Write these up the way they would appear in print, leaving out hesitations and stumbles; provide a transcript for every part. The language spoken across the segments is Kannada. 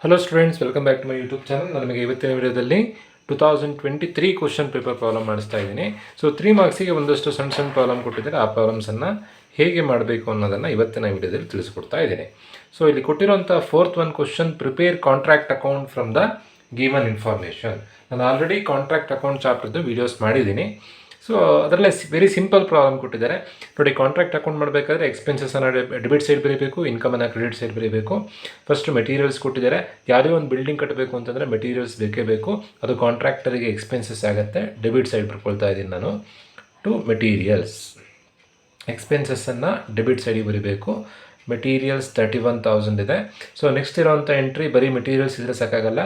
Hello students, welcome back to my YouTube channel. ನಾನು ನಿಮಗೆ ಇವತ್ತಿನ ವಿಡಿಯೋದಲ್ಲಿ 2023 ಕ್ವಶನ್ ಪೇಪರ್ ಪ್ರಾಬ್ಲಮ್ ಮಾಡಿಸ್ತಾ ಇದ್ದೀನಿ. ಸೊ 3 ಮಾರ್ಕ್ಸಿಗೆ ಒಂದಷ್ಟು ಸಣ್ಣ ಸಣ್ಣ ಪ್ರಾಬ್ಲಮ್ ಕೊಟ್ಟಿದ್ದಾರೆ. ಆ ಪ್ರಾಬ್ಲಮ್ಸನ್ನು ಹೇಗೆ ಮಾಡಬೇಕು ಅನ್ನೋದನ್ನು ಇವತ್ತಿನ ವಿಡಿಯೋದಲ್ಲಿ ತಿಳಿಸ್ಕೊಡ್ತಾ ಇದ್ದೀನಿ. ಸೊ ಇಲ್ಲಿ ಕೊಟ್ಟಿರುವಂಥ fourth one question, prepare contract account from the given information. ನಾನು ಆಲ್ರೆಡಿ ಕಾಂಟ್ರಾಕ್ಟ್ ಅಕೌಂಟ್ ಚಾಪ್ಟರ್ದು ವೀಡಿಯೋಸ್ ಮಾಡಿದ್ದೀನಿ. ಸೊ ಅದರಲ್ಲೇ ವೆರಿ ಸಿಂಪಲ್ ಪ್ರಾಬ್ಲಮ್ ಕೊಟ್ಟಿದ್ದಾರೆ ನೋಡಿ. ಕಾಂಟ್ರಾಕ್ಟ್ ಅಕೌಂಟ್ ಮಾಡಬೇಕಾದ್ರೆ ಎಕ್ಸ್ಪೆನ್ಸಸ್ಸನ್ನು ಡೆಬಿಟ್ ಸೈಡ್ ಬರೀಬೇಕು, ಇನ್ಕಮನ್ನು ಕ್ರೆಡಿಟ್ ಸೈಡ್ ಬರೀಬೇಕು. ಫಸ್ಟ್ ಮೆಟೀರಿಯಲ್ಸ್ ಕೊಟ್ಟಿದ್ದಾರೆ. ಯಾವುದೇ ಒಂದು ಬಿಲ್ಡಿಂಗ್ ಕಟ್ಟಬೇಕು ಅಂತಂದರೆ ಮೆಟೀರಿಯಲ್ಸ್ ಬೇಕೇ ಬೇಕು. ಅದು ಕಾಂಟ್ರಾಕ್ಟರಿಗೆ ಎಕ್ಸ್ಪೆನ್ಸಸ್ ಆಗುತ್ತೆ. ಡೆಬಿಟ್ ಸೈಡ್ ಬರ್ಕೊಳ್ತಾ ಇದ್ದೀನಿ ನಾನು. ಟು ಮೆಟೀರಿಯಲ್ಸ್ ಎಕ್ಸ್ಪೆನ್ಸಸ್ಸನ್ನು ಡೆಬಿಟ್ ಸೈಡಿಗೆ ಬರೀಬೇಕು. ಮೆಟೀರಿಯಲ್ಸ್ 31,000 ಇದೆ. ಸೊ ನೆಕ್ಸ್ಟ್ ಇರೋವಂಥ ಎಂಟ್ರಿ ಬರೀ ಮೆಟೀರಿಯಲ್ಸ್ ಇದ್ರೆ ಸಾಕಾಗಲ್ಲ,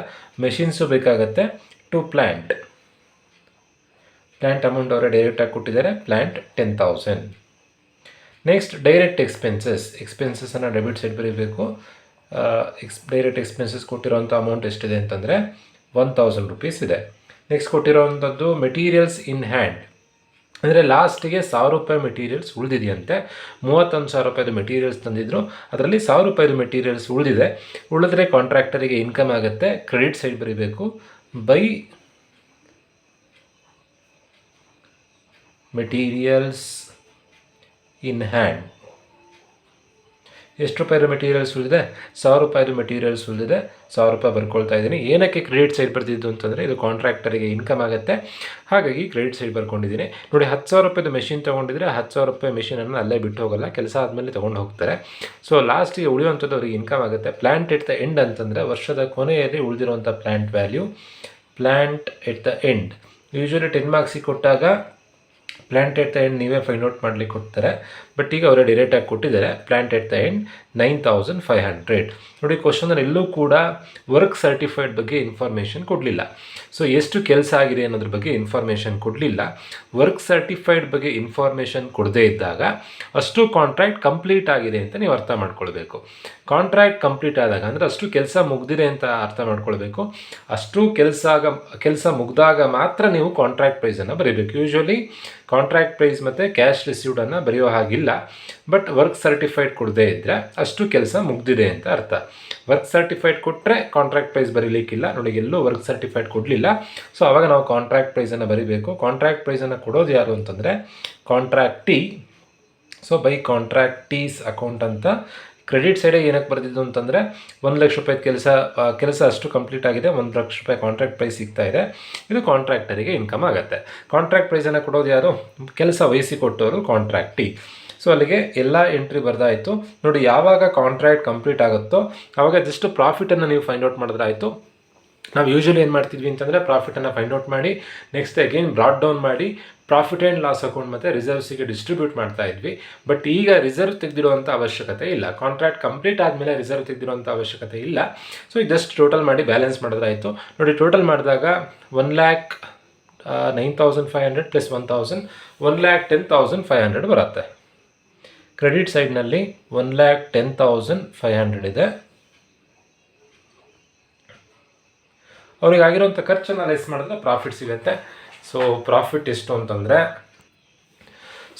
ಮೆಷಿನ್ಸು ಬೇಕಾಗುತ್ತೆ. ಟು ಪ್ಲ್ಯಾಂಟ್ ಅಮೌಂಟ್ ಅವರೇ ಡೈರೆಕ್ಟಾಗಿ ಕೊಟ್ಟಿದ್ದಾರೆ. ಪ್ಲ್ಯಾಂಟ್ 10,000. ನೆಕ್ಸ್ಟ್ ಡೈರೆಕ್ಟ್ ಎಕ್ಸ್ಪೆನ್ಸಸ್ಸನ್ನು ಡೆಬಿಟ್ ಸೈಡ್ ಬರೀಬೇಕು. ಡೈರೆಕ್ಟ್ ಎಕ್ಸ್ಪೆನ್ಸಸ್ ಕೊಟ್ಟಿರೋವಂಥ ಅಮೌಂಟ್ ಎಷ್ಟಿದೆ ಅಂತಂದರೆ 1,000 ರುಪೀಸ್ ಇದೆ. ನೆಕ್ಸ್ಟ್ ಕೊಟ್ಟಿರೋವಂಥದ್ದು ಮೆಟೀರಿಯಲ್ಸ್ ಇನ್ ಹ್ಯಾಂಡ್, ಅಂದರೆ ಲಾಸ್ಟಿಗೆ 1,000 ರೂಪಾಯಿ ಮೆಟೀರಿಯಲ್ಸ್ ಉಳಿದಿದೆಯಂತೆ. 31,000 ರೂಪಾಯಿದು ಮೆಟೀರಿಯಲ್ಸ್ ತಂದಿದ್ರು, ಅದರಲ್ಲಿ 1,000 ರೂಪಾಯಿದು ಮೆಟೀರಿಯಲ್ಸ್ ಉಳಿದ್ರೆ ಕಾಂಟ್ರಾಕ್ಟರಿಗೆ ಇನ್ಕಮ್ ಆಗುತ್ತೆ. ಕ್ರೆಡಿಟ್ ಸೈಡ್ ಬರೀಬೇಕು. ಬೈ ಮೆಟೀರಿಯಲ್ಸ್ ಇನ್ ಹ್ಯಾಂಡ್ ಎಷ್ಟು ರೂಪಾಯಿದು ಮೆಟೀರಿಯಲ್ಸ್ ಉಳಿದಿದೆ? 1,000 ರೂಪಾಯಿದು ಮೆಟೀರಿಯಲ್ಸ್ ಉಳಿದಿದೆ. 1,000 ರೂಪಾಯಿ ಬರ್ಕೊಳ್ತಾ ಇದ್ದೀನಿ. ಏನಕ್ಕೆ ಕ್ರೆಡಿಟ್ ಸೈಡ್ ಬರ್ತಿದ್ದು ಅಂತಂದರೆ ಇದು ಕಾಂಟ್ರಾಕ್ಟರಿಗೆ ಇನ್ಕಮ್ ಆಗುತ್ತೆ, ಹಾಗಾಗಿ ಕ್ರೆಡಿಟ್ ಸೈಡ್ ಬರ್ಕೊಂಡಿದ್ದೀನಿ. ನೋಡಿ, 10,000 ರೂಪಾಯಿದು ಮೆಷಿನ್ ತೊಗೊಂಡಿದ್ರೆ 10,000 ರೂಪಾಯಿ ಮೆಷಿನನ್ನು ಅಲ್ಲೇ ಬಿಟ್ಟು ಹೋಗಲ್ಲ, ಕೆಲಸ ಆದಮೇಲೆ ತೊಗೊಂಡು ಹೋಗ್ತಾರೆ. ಸೊ ಲಾಸ್ಟಿಗೆ ಉಳಿಯುವಂಥದ್ದು ಅವ್ರಿಗೆ ಇನ್ಕಮ್ ಆಗುತ್ತೆ. ಪ್ಲ್ಯಾಂಟ್ ಎಟ್ ದ ಎಂಡ್ ಅಂತಂದರೆ ವರ್ಷದ ಕೊನೆಯಲ್ಲಿ ಉಳಿದಿರುವಂಥ plant value. Plant at the end usually 10 ಮಾರ್ಕ್ಸಿಗೆ ಕೊಟ್ಟಾಗ ಪ್ಲ್ಯಾಂಟ್ ಎಟ್ ದ ಎಂಡ್ ನೀವೇ ಫೈಂಡ್ ಔಟ್ ಮಾಡಲಿಕ್ಕೆ ಕೊಡ್ತಾರೆ. ಬಟ್ ಈಗ ಅವರೇ ಡೈರೆಕ್ಟಾಗಿ ಕೊಟ್ಟಿದ್ದಾರೆ. Plant at the end 9,500. ನೋಡಿ, ಕ್ವಶನಲ್ಲಿ ಎಲ್ಲೂ ಕೂಡ ವರ್ಕ್ ಸರ್ಟಿಫೈಡ್ ಬಗ್ಗೆ ಇನ್ಫಾರ್ಮೇಷನ್ ಕೊಡಲಿಲ್ಲ. ಸೊ ಎಷ್ಟು ಕೆಲಸ ಆಗಿದೆ ಅನ್ನೋದ್ರ ಬಗ್ಗೆ ಇನ್ಫಾರ್ಮೇಷನ್ ಕೊಡಲಿಲ್ಲ. ವರ್ಕ್ ಸರ್ಟಿಫೈಡ್ ಬಗ್ಗೆ ಇನ್ಫಾರ್ಮೇಷನ್ ಕೊಡದೇ ಇದ್ದಾಗ ಅಷ್ಟು ಕಾಂಟ್ರಾಕ್ಟ್ ಕಂಪ್ಲೀಟ್ ಆಗಿದೆ ಅಂತ ನೀವು ಅರ್ಥ ಮಾಡ್ಕೊಳ್ಬೇಕು. ಕಾಂಟ್ರಾಕ್ಟ್ ಕಂಪ್ಲೀಟ್ ಆದಾಗ ಅಂದರೆ ಅಷ್ಟು ಕೆಲಸ ಮುಗ್ದಿದೆ ಅಂತ ಅರ್ಥ ಮಾಡ್ಕೊಳ್ಬೇಕು. ಅಷ್ಟು ಕೆಲಸ ಮುಗಿದಾಗ ಮಾತ್ರ ನೀವು ಕಾಂಟ್ರಾಕ್ಟ್ ಪ್ರೈಸನ್ನು ಬರೀಬೇಕು. ಯೂಶ್ವಲಿ ಕಾಂಟ್ರಾಕ್ಟ್ ಪ್ರೈಸ್ ಮತ್ತು ಕ್ಯಾಶ್ ರಿಸೀವ್ಡನ್ನು ಬರೆಯೋ ಹಾಗಿಲ್ಲ. ಬಟ್ ವರ್ಕ್ ಸರ್ಟಿಫೈಡ್ ಕೊಡದೇ ಇದ್ದರೆ ಅಷ್ಟು ಕೆಲಸ ಮುಗ್ದಿದೆ ಅಂತ ಅರ್ಥ. ವರ್ಕ್ ಸರ್ಟಿಫೈಡ್ ಕೊಟ್ಟರೆ ಕಾಂಟ್ರಾಕ್ಟ್ ಪ್ರೈಸ್ ಬರೀಲಿಕ್ಕಿಲ್ಲ. ನೋಡಿ, ಎಲ್ಲೂ ವರ್ಕ್ ಸರ್ಟಿಫೈಡ್ ಕೊಡಲಿಲ್ಲ. ಸೊ ಆವಾಗ ನಾವು ಕಾಂಟ್ರಾಕ್ಟ್ ಪ್ರೈಸನ್ನು ಬರೀಬೇಕು. ಕಾಂಟ್ರಾಕ್ಟ್ ಪ್ರೈಸನ್ನು ಕೊಡೋದು ಯಾರು ಅಂತಂದರೆ ಕಾಂಟ್ರಾಕ್ಟಿ. ಸೊ ಬೈ ಕಾಂಟ್ರಾಕ್ಟೀಸ್ ಅಕೌಂಟ್ ಅಂತ ಕ್ರೆಡಿಟ್ ಸೈಡಿಗೆ ಏನಕ್ಕೆ ಬರೆದಿದ್ದು ಅಂತಂದರೆ 1,00,000 ರೂಪಾಯಿ ಕೆಲಸ ಅಷ್ಟು ಕಂಪ್ಲೀಟ್ ಆಗಿದೆ, 1,00,000 ರೂಪಾಯಿ ಕಾಂಟ್ರಾಕ್ಟ್ ಪ್ರೈಸ್ ಸಿಗ್ತಾ ಇದೆ. ಇದು ಕಾಂಟ್ರಾಕ್ಟರಿಗೆ ಇನ್ಕಮ್ ಆಗುತ್ತೆ. ಕಾಂಟ್ರಾಕ್ಟ್ ಪ್ರೈಸನ್ನು ಕೊಡೋದು ಯಾರು? ಕೆಲಸ ವಹಿಸಿಕೊಟ್ಟವರು ಕಾಂಟ್ರಾಕ್ಟಿ. ಸೊ ಅಲ್ಲಿಗೆ ಎಲ್ಲ ಎಂಟ್ರಿ ಬರ್ದಾಯಿತು. ನೋಡಿ, ಯಾವಾಗ ಕಾಂಟ್ರಾಕ್ಟ್ ಕಂಪ್ಲೀಟ್ ಆಗುತ್ತೋ ಆವಾಗ ಜಸ್ಟ್ ಪ್ರಾಫಿಟನ್ನು ನೀವು ಫೈಂಡ್ ಔಟ್ ಮಾಡಿದ್ರೆ ಆಯಿತು. ನಾವು ಯೂಶ್ವಲಿ ಏನು ಮಾಡ್ತಿದ್ವಿ ಅಂತಂದರೆ ಪ್ರಾಫಿಟನ್ನು ಫೈಂಡ್ ಔಟ್ ಮಾಡಿ ನೆಕ್ಸ್ಟ್ ಅಗೇನ್ ಬ್ರಾಡ್ ಡೌನ್ ಮಾಡಿ ಪ್ರಾಫಿಟ್ ಆ್ಯಂಡ್ ಲಾಸ್ ಅಕೌಂಟ್ ಮತ್ತು ರಿಸರ್ವ್ಸಿಗೆ ಡಿಸ್ಟ್ರಿಬ್ಯೂಟ್ ಮಾಡ್ತಾ ಇದ್ವಿ. ಬಟ್ ಈಗ ರಿಸರ್ವ್ ತೆಗೆದಿರುವಂಥ ಅವಶ್ಯಕತೆ ಇಲ್ಲ. ಕಾಂಟ್ರಾಕ್ಟ್ ಕಂಪ್ಲೀಟ್ ಆದಮೇಲೆ ರಿಸರ್ವ್ ತೆಗೆದಿರುವಂಥ ಅವಶ್ಯಕತೆ ಇಲ್ಲ. ಸೊ ಈಗ ಜಸ್ಟ್ ಟೋಟಲ್ ಮಾಡಿ ಬ್ಯಾಲೆನ್ಸ್ ಮಾಡಿದ್ರೆ ಆಯಿತು. ನೋಡಿ, ಟೋಟಲ್ ಮಾಡಿದಾಗ 1,09,500 ಪ್ಲಸ್ 1,000 1,10,500 ಬರುತ್ತೆ. ಕ್ರೆಡಿಟ್ ಸೈಡ್ನಲ್ಲಿ 1,10,500 ಇದೆ. ಅವ್ರಿಗೆ ಆಗಿರೋಂಥ ಖರ್ಚನ್ನು ಲೆಸ್ ಮಾಡಿದ್ರೆ ಪ್ರಾಫಿಟ್ ಸಿಗುತ್ತೆ. ಸೊ ಪ್ರಾಫಿಟ್ ಎಷ್ಟು ಅಂತಂದರೆ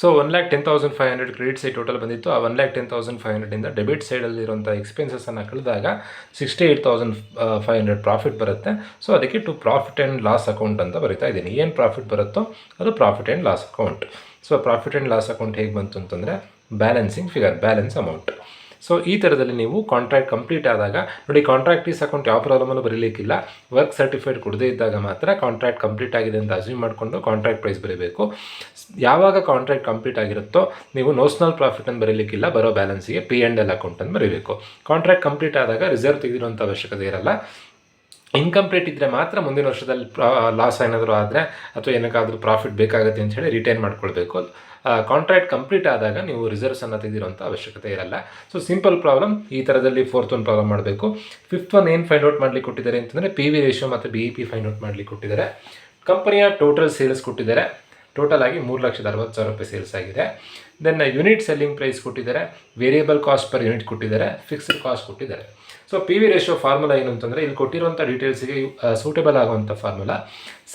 1,10,500 ಕ್ರೆಡಿಟ್ ಸೈಡ್ ಟೋಟಲ್ ಬಂದಿತ್ತು. ಆ 1,10,500 ಡೆಬಿಟ್ ಸೈಡಲ್ಲಿರುವಂಥ ಎಕ್ಸ್ಪೆನ್ಸಸ್ಸನ್ನು ಕಳೆದಾಗ 68,500 ಪ್ರಾಫಿಟ್ ಬರುತ್ತೆ. ಸೊ ಅದಕ್ಕೆ to profit and loss account ಅಂತ ಬರಿತಾ ಇದ್ದೀನಿ. ಏನು ಪ್ರಾಫಿಟ್ ಬರುತ್ತೋ ಅದು profit and loss account. So profit and loss account ಹೇಗೆ ಬಂತು ಅಂತಂದರೆ balancing figure, balance amount. So ಈ ಥರದಲ್ಲಿ ನೀವು ಕಾಂಟ್ರಾಕ್ಟ್ ಕಂಪ್ಲೀಟ್ ಆದಾಗ ನೋಡಿ, ಕಾಂಟ್ರಾಕ್ಟೀಸ್ ಅಕೌಂಟ್ ಯಾವ ಪ್ರಾಬ್ಲಮಲ್ಲೂ ಬರೀಲಿಕ್ಕಿಲ್ಲ. ವರ್ಕ್ ಸರ್ಟಿಫೈಡ್ ಕೊಡದೇ ಇದ್ದಾಗ ಮಾತ್ರ ಕಾಂಟ್ರಾಕ್ಟ್ ಕಂಪ್ಲೀಟ್ ಆಗಿದೆ ಅಂತ ಅಸ್ಯೂಮ್ ಮಾಡಿಕೊಂಡು ಕಾಂಟ್ರಾಕ್ಟ್ ಪ್ರೈಸ್ ಬರೀಬೇಕು. ಯಾವಾಗ ಕಾಂಟ್ರಾಕ್ಟ್ ಕಂಪ್ಲೀಟ್ ಆಗಿರುತ್ತೋ ನೀವು ನೋಷನಲ್ ಪ್ರಾಫಿಟನ್ನು ಬರೀಲಿಕ್ಕಿಲ್ಲ, ಬರೋ ಬ್ಯಾಲೆನ್ಸಿಗೆ P&L ಅಕೌಂಟನ್ನು ಬರೀಬೇಕು. ಕಾಂಟ್ರಾಕ್ಟ್ ಕಂಪ್ಲೀಟ್ ಆದಾಗ ರಿಸರ್ವ್ ತೆಗೆದಿರುವಂಥ ಅವಶ್ಯಕತೆ ಇರಲ್ಲ. ಇನ್ಕಂಪ್ಲೀಟ್ ಇದ್ದರೆ ಮಾತ್ರ ಮುಂದಿನ ವರ್ಷದಲ್ಲಿ ಲಾಸ್ ಏನಾದರೂ ಆದರೆ ಅಥವಾ ಏನಕ್ಕಾದರೂ ಪ್ರಾಫಿಟ್ ಬೇಕಾಗುತ್ತೆ ಅಂತ ಹೇಳಿ ರಿಟೈನ್ ಮಾಡ್ಕೊಳ್ಬೇಕು. ಕಾಂಟ್ರಾಕ್ಟ್ ಕಂಪ್ಲೀಟ್ ಆದಾಗ ನೀವು ರಿಸರ್ವ್ಸನ್ನು ತೆಗೆದಿರುವಂಥ ಅವಶ್ಯಕತೆ ಇರಲ್ಲ. ಸೊ ಸಿಂಪಲ್ ಪ್ರಾಬ್ಲಮ್ ಈ ಥರದಲ್ಲಿ ಫೋರ್ತ್ ಒನ್ ಪ್ರಾಬ್ಲಮ್ ಮಾಡಬೇಕು. ಫಿಫ್ತ್ ಒನ್ ಏನು ಫೈಂಡ್ ಔಟ್ ಮಾಡಲಿಕ್ಕೆ ಕೊಟ್ಟಿದ್ದಾರೆ ಅಂತಂದರೆ PV ರೇಷಿಯೋ ಮತ್ತು BEP ಫೈಂಡ್ ಔಟ್ ಮಾಡಲಿಕ್ಕೆ ಕೊಟ್ಟಿದ್ದಾರೆ. ಕಂಪನಿಯ ಟೋಟಲ್ ಸೇಲ್ಸ್ ಕೊಟ್ಟಿದ್ದಾರೆ. ಟೋಟಲ್ ಆಗಿ 3,60,000 ರೂಪಾಯಿ ಸೇಲ್ಸ್ ಆಗಿದೆ. ದೆನ್ ಯೂನಿಟ್ ಸೆಲ್ಲಿಂಗ್ ಪ್ರೈಸ್ ಕೊಟ್ಟಿದ್ದಾರೆ. ವೇರಿಯಬಲ್ ಕಾಸ್ಟ್ ಪರ್ ಯೂನಿಟ್ ಕೊಟ್ಟಿದ್ದಾರೆ. ಫಿಕ್ಸ್ಡ್ ಕಾಸ್ಟ್ ಕೊಟ್ಟಿದ್ದಾರೆ. ಸೊ PV ರೇಷಿಯೋ ಫಾರ್ಮುಲಾ ಏನು ಅಂತಂದರೆ ಇಲ್ಲಿ ಕೊಟ್ಟಿರುವಂಥ ಡೀಟೇಲ್ಸಿಗೆ ಸೂಟೇಬಲ್ ಆಗುವಂಥ formula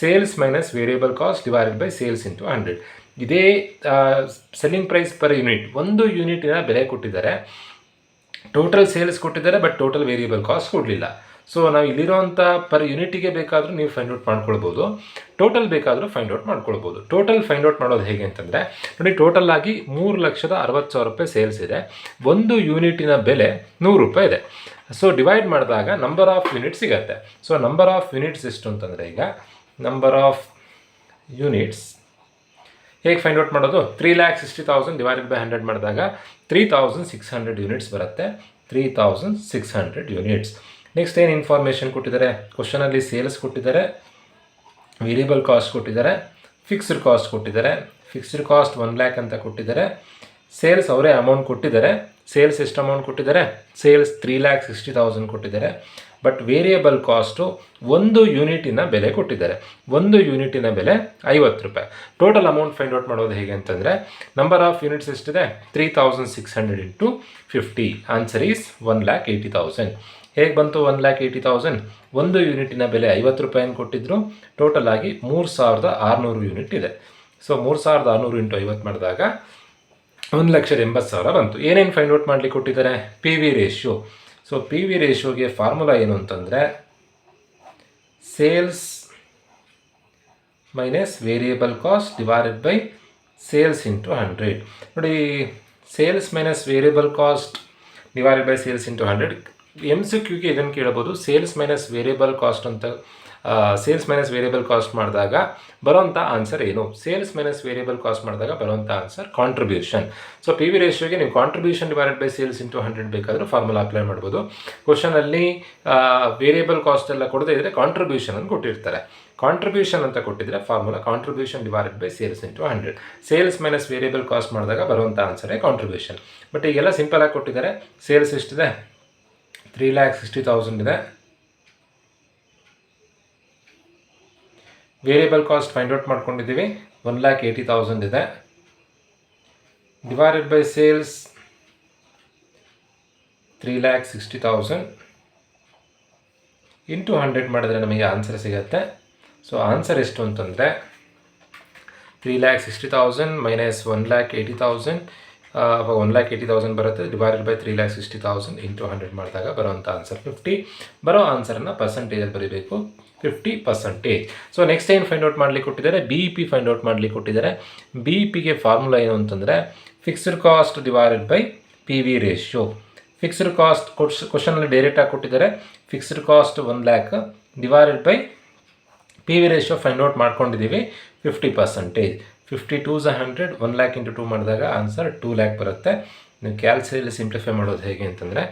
sales minus variable cost divided by sales into 100. ಇದೇ ಸೆಲ್ಲಿಂಗ್ ಪ್ರೈಸ್ ಪರ್ ಯೂನಿಟ್, ಒಂದು ಯೂನಿಟಿನ ಬೆಲೆ ಕೊಟ್ಟಿದ್ದಾರೆ. ಟೋಟಲ್ ಸೇಲ್ಸ್ ಕೊಟ್ಟಿದ್ದಾರೆ, ಬಟ್ ಟೋಟಲ್ ವೇರಿಯಬಲ್ ಕಾಸ್ಟ್ ಕೊಡಲಿಲ್ಲ. ಸೊ ನಾವು ಇಲ್ಲಿರೋಂಥ ಪರ್ ಯೂನಿಟಿಗೆ ಬೇಕಾದರೂ ನೀವು ಫೈಂಡ್ ಔಟ್ ಮಾಡ್ಕೊಳ್ಬೋದು, ಟೋಟಲ್ ಬೇಕಾದರೂ ಫೈಂಡ್ ಔಟ್ ಮಾಡ್ಕೊಳ್ಬೋದು. ಟೋಟಲ್ ಫೈಂಡ್ ಔಟ್ ಮಾಡೋದು ಹೇಗೆ ಅಂತಂದರೆ ನೋಡಿ, ಟೋಟಲ್ ಆಗಿ 3,60,000 ರೂಪಾಯಿ ಸೇಲ್ಸ್ ಇದೆ. ಒಂದು ಯೂನಿಟಿನ ಬೆಲೆ 100 ರೂಪಾಯಿ ಇದೆ. ಸೊ ಡಿವೈಡ್ ಮಾಡಿದಾಗ ನಂಬರ್ ಆಫ್ ಯೂನಿಟ್ ಸಿಗುತ್ತೆ. ಸೊ ನಂಬರ್ ಆಫ್ ಯೂನಿಟ್ಸ್ ಎಷ್ಟು ಅಂತಂದರೆ, ಈಗ ನಂಬರ್ ಆಫ್ ಯೂನಿಟ್ಸ್ ಹೇಗೆ ಫೈಂಡ್ ಔಟ್ ಮಾಡೋದು, 3,60,000 ಡಿವೈಡೆಡ್ ಬೈ 100 ಮಾಡಿದಾಗ 3,600 ಯೂನಿಟ್ಸ್ ಬರುತ್ತೆ. 3,600 ಯೂನಿಟ್ಸ್. ನೆಕ್ಸ್ಟ್ ಏನು ಇನ್ಫಾರ್ಮೇಷನ್ ಕೊಟ್ಟಿದ್ದಾರೆ, ಕ್ವಶನಲ್ಲಿ ಸೇಲ್ಸ್ ಕೊಟ್ಟಿದ್ದಾರೆ, ವೇರಿಯಬಲ್ ಕಾಸ್ಟ್ ಕೊಟ್ಟಿದ್ದಾರೆ, ಫಿಕ್ಸ್ಡ್ ಕಾಸ್ಟ್ ಕೊಟ್ಟಿದ್ದಾರೆ. ಫಿಕ್ಸ್ಡ್ ಕಾಸ್ಟ್ 1 lakh ಅಂತ ಕೊಟ್ಟಿದ್ದಾರೆ. ಸೇಲ್ಸ್ ಅವರೇ ಅಮೌಂಟ್ ಕೊಟ್ಟಿದ್ದಾರೆ. ಸೇಲ್ಸ್ ಎಷ್ಟು ಅಮೌಂಟ್ ಕೊಟ್ಟಿದ್ದಾರೆ, ಸೇಲ್ಸ್ 3,60,000 ಕೊಟ್ಟಿದ್ದಾರೆ. ಬಟ್ ವೇರಿಯಬಲ್ ಕಾಸ್ಟು ಒಂದು ಯೂನಿಟಿನ ಬೆಲೆ ಕೊಟ್ಟಿದ್ದಾರೆ. ಒಂದು ಯೂನಿಟಿನ ಬೆಲೆ 50 ರೂಪಾಯಿ. ಟೋಟಲ್ ಅಮೌಂಟ್ ಫೈಂಡ್ ಔಟ್ ಮಾಡೋದು ಹೇಗೆ ಅಂತಂದರೆ, ನಂಬರ್ ಆಫ್ ಯೂನಿಟ್ಸ್ ಎಷ್ಟಿದೆ, 3,600 ಇಂಟು 50. Answer is 1,80,000. ಹೇಗೆ ಬಂತು 1,80,000? ಒಂದು ಯೂನಿಟಿನ ಬೆಲೆ 50 ರೂಪಾಯಿನ ಕೊಟ್ಟಿದ್ರು. ಟೋಟಲ್ ಆಗಿ 3,600 ಯೂನಿಟ್ ಇದೆ. ಸೊ 3,600 ಇಂಟು 50 ಮಾಡಿದಾಗ 1,80,000 ಬಂತು. ಏನೇನು ಫೈಂಡ್ ಔಟ್ ಮಾಡಲಿಕ್ಕೆ ಕೊಟ್ಟಿದ್ದಾರೆ, P V ratio. So P V ರೇಷಿಯೋಗೆ ಫಾರ್ಮುಲಾ ಏನು ಅಂತಂದರೆ, sales minus variable cost divided by sales into 100. ನೋಡಿ, sales minus variable cost divided by sales into 100. MCQಗೆ ಇದನ್ನು ಕೇಳಬಹುದು, ಸೇಲ್ಸ್ ಮೈನಸ್ ವೇರಿಯಬಲ್ ಕಾಸ್ಟ್ ಅಂತ. ಸೇಲ್ಸ್ ಮೈನಸ್ ವೇರಿಯಬಲ್ ಕಾಸ್ಟ್ ಮಾಡಿದಾಗ ಬರೋಂಥ ಆನ್ಸರ್ ಏನು, ಸೇಲ್ಸ್ ಮೈನಸ್ ವೇರಿಯಬಲ್ ಕಾಸ್ಟ್ ಮಾಡಿದಾಗ ಬರೋಂಥ answer contribution. So P V ರೇಷಿಯೋಗೆ ನೀವು contribution divided by sales into 100 ಬೇಕಾದರೂ ಫಾರ್ಮುಲಾ ಅಪ್ಲೈ ಮಾಡ್ಬೋದು. ಕ್ವಶನಲ್ಲಿ ವೇರಿಯಬಲ್ ಕಾಸ್ಟ್ ಎಲ್ಲ ಕೊಡದೇ ಇದ್ದರೆ ಕಾಂಟ್ರಿಬ್ಯೂಷನ್ ಅಂತ ಕೊಟ್ಟಿರ್ತಾರೆ. ಕಾಂಟ್ರಿಬ್ಯೂಷನ್ ಅಂತ ಕೊಟ್ಟಿದ್ರೆ formula contribution divided by sales into 100. Sales minus variable cost ಮಾಡಿದಾಗ ಬರುವಂಥ ಆನ್ಸರೇ ಕಾಂಟ್ರಿಬ್ಯೂಷನ್. ಬಟ್ ಈಗೆಲ್ಲ ಸಿಂಪಲ್ ಆಗಿ ಕೊಟ್ಟಿದ್ದಾರೆ. ಸೇಲ್ಸ್ ಎಷ್ಟಿದೆ, 3,60,000 ಇದೆ. ವೇರಿಯಬಲ್ ಕಾಸ್ಟ್ ಫೈಂಡ್ ಔಟ್ ಮಾಡ್ಕೊಂಡಿದ್ದೀವಿ, 1,80,000 ಇದೆ. ಡಿವೈಡೆಡ್ ಬೈ ಸೇಲ್ಸ್ 3,60,000 ಇಂಟು 100 ಮಾಡಿದ್ರೆ ನಮಗೆ ಆನ್ಸರ್ ಸಿಗುತ್ತೆ. ಸೊ ಆನ್ಸರ್ ಎಷ್ಟು ಅಂತಂದರೆ 3,60,000 ಮೈನಸ್ 1,80,000, 1,80,000 ಬರುತ್ತೆ. ಡಿವೈಡೆಡ್ ಬೈ 3,60,000 ಇಂಟು 100 ಮಾಡಿದಾಗ ಬರೋವಂಥ ಆನ್ಸರ್ 50. ಬರೋ ಆನ್ಸರನ್ನು ಪರ್ಸೆಂಟೇಜಲ್ಲಿ ಬರೀಬೇಕು, 50%. ಸೊ ನೆಕ್ಸ್ಟ್ ಏನು ಫೈಂಡ್ ಔಟ್ ಮಾಡಲಿಕ್ಕೆ ಕೊಟ್ಟಿದ್ದಾರೆ, BEP ಫೈಂಡ್ ಔಟ್ ಮಾಡಲಿಕ್ಕೆ ಕೊಟ್ಟಿದ್ದಾರೆ. BEPಗೆ ಫಾರ್ಮುಲಾ ಏನು ಅಂತಂದರೆ, fixed cost divided by P V ratio. Fixed cost ಕ್ವಶನಲ್ಲಿ ಡೈರೆಕ್ಟಾಗಿ ಕೊಟ್ಟಿದ್ದಾರೆ. Fixed cost 1 lakh divided by P V ratio find out ಮಾಡ್ಕೊಂಡಿದ್ದೀವಿ, 50%. 50 2s 100, 1 lakh ಇಂಟು 2 ಮಾಡಿದಾಗ ಆನ್ಸರ್ 2 lakh ಬರುತ್ತೆ. ನೀವು ಕ್ಯಾಲ್ಸಿಯಲ್ಲಿ ಸಿಂಪ್ಲಿಫೈ ಮಾಡೋದು ಹೇಗೆ ಅಂತಂದರೆ,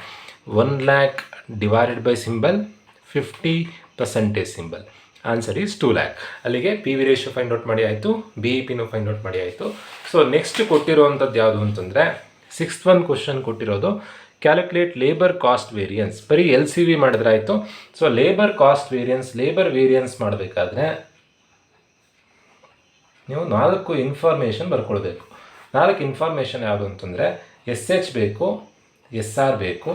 1 lakh divided by symbol, 50% symbol. Answer is 2 lakh. ಅಲ್ಲಿಗೆ P V ratio find out ಮಾಡಿ ಆಯಿತು, BEPನೂ ಫೈಂಡ್ ಔಟ್ ಮಾಡಿ ಆಯಿತು. ಸೊ ನೆಕ್ಸ್ಟ್ ಕೊಟ್ಟಿರುವಂಥದ್ದು ಯಾವುದು ಅಂತಂದರೆ, 6th one ಕ್ವಶನ್ ಕೊಟ್ಟಿರೋದು, ಕ್ಯಾಲ್ಕುಲೇಟ್ ಲೇಬರ್ ಕಾಸ್ಟ್ ವೇರಿಯನ್ಸ್. ಬರೀ LCV ಮಾಡಿದ್ರೆ ಆಯಿತು. So labour cost variance, labour variance ಮಾಡಬೇಕಾದ್ರೆ ನೀವು 4 ಇನ್ಫಾರ್ಮೇಷನ್ ಬರ್ಕೊಳ್ಬೇಕು. 4 ಇನ್ಫಾರ್ಮೇಷನ್ ಯಾವುದು ಅಂತಂದರೆ, SH ಬೇಕು, SR ಬೇಕು,